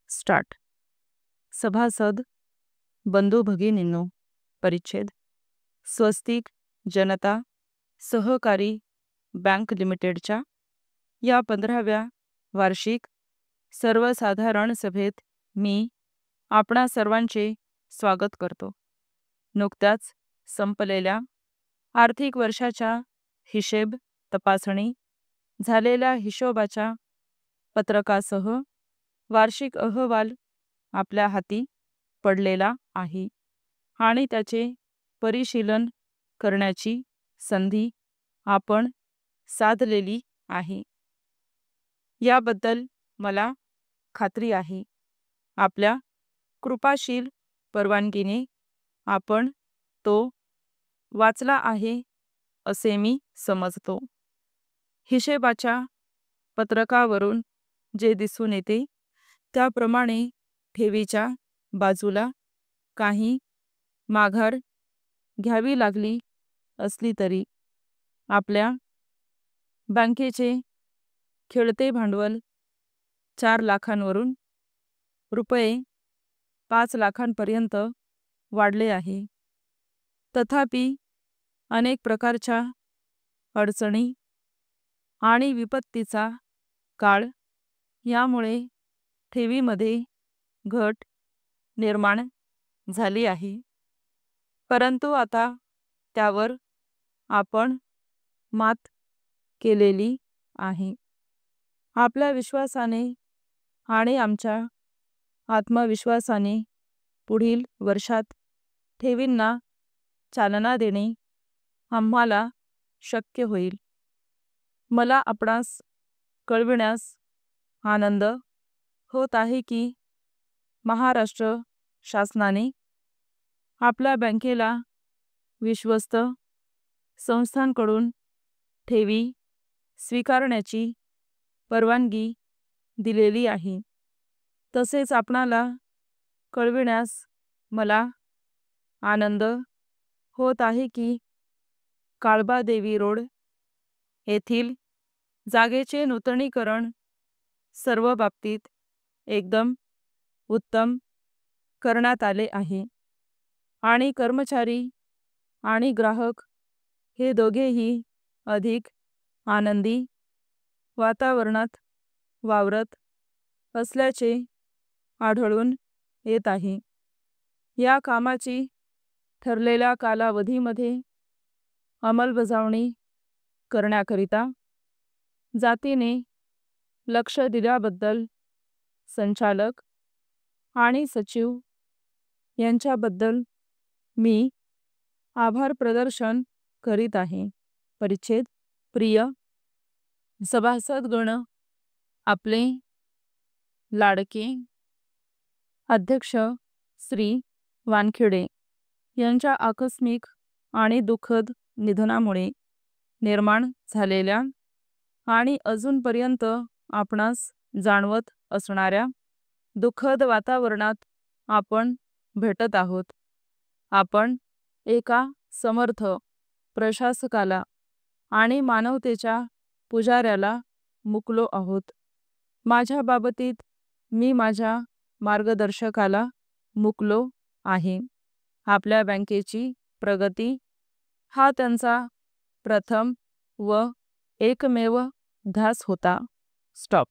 Start. सभासद बंधू भगिनींनो, परिच्छेद. स्वस्तिक जनता सहकारी बँक लिमिटेडच्या या 15व्या वार्षिक सर्वसाधारण सभेत मी आपणा सर्वांचे स्वागत करतो. नुकत्याच संपलेल्या आर्थिक वर्षाच्या हिशेब तपासणी झालेल्या हिशोबाच्या पत्रकासह वार्षिक अहवाल आपल्या हाती पडलेला आहे आणि त्याचे परिशीलन करण्याची संधी आपण साधलेली आहे. याबद्दल मला खात्री आहे. आपल्या कृपाशील परवानगीने आपण तो वाचला आहे असे मी समजतो. हिशेबाच्या पत्रकावरून जे दिसून येते त्याप्रमाणे ठेवीच्या बाजूला काही माघार घ्यावी लागली असली तरी आपल्या बँकेचे खेळते भांडवल 4 लाखांवरून रुपये 5 लाखांपर्यंत वाढले आहे. तथापि अनेक प्रकारच्या अडचणी आणि विपत्तीचा काळ यामुळे ठेवीमध्ये घट निर्माण झाली आहे. परंतु आता त्यावर आपण मात केलेली आहे. आपल्या विश्वासाने आणि आमच्या आत्मविश्वासाने पुढील वर्षात ठेवींना चालना देणे आम्हाला शक्य होईल. मला आपणास कळविण्यास आनंद होत आहे की महाराष्ट्र शासनाने आपल्या बँकेला विश्वस्त संस्थांकडून ठेवी स्वीकारण्याची परवानगी दिलेली आहे. तसेच आपणाला कळविण्यास मला आनंद होत आहे की काळबादेवी रोड येथील जागेचे नूतनीकरण सर्व बाबतीत एकदम उत्तम करण्यात आले आहे आणि कर्मचारी आणि ग्राहक हे दोघेही अधिक आनंदी वातावरणात वावरत असल्याचे आढळून येत आहे. या कामाची ठरलेल्या कालावधीमध्ये अंमलबजावणी करण्याकरिता जातीने लक्ष दिल्याबद्दल संचालक आणि सचिव यांच्याबद्दल मी आभार प्रदर्शन करीत आहे. परिच्छेद. प्रिय सभासदगण, आपले लाडके अध्यक्ष श्री वानखेडे यांच्या आकस्मिक आणि दुःखद निधनामुळे निर्माण झालेल्या आणि अजूनपर्यंत आपणास जाणवत असणाऱ्या दुःखद वातावरणात आपण भेटत आहोत. आपण एका समर्थ प्रशासकाला आणि मानवतेच्या पुजाऱ्याला मुकलो आहोत. माझ्या बाबतीत मी माझ्या मार्गदर्शकाला मुकलो आहे. आपल्या बँकेची प्रगती हा त्यांचा प्रथम व एकमेव ध्यास होता. स्टॉप.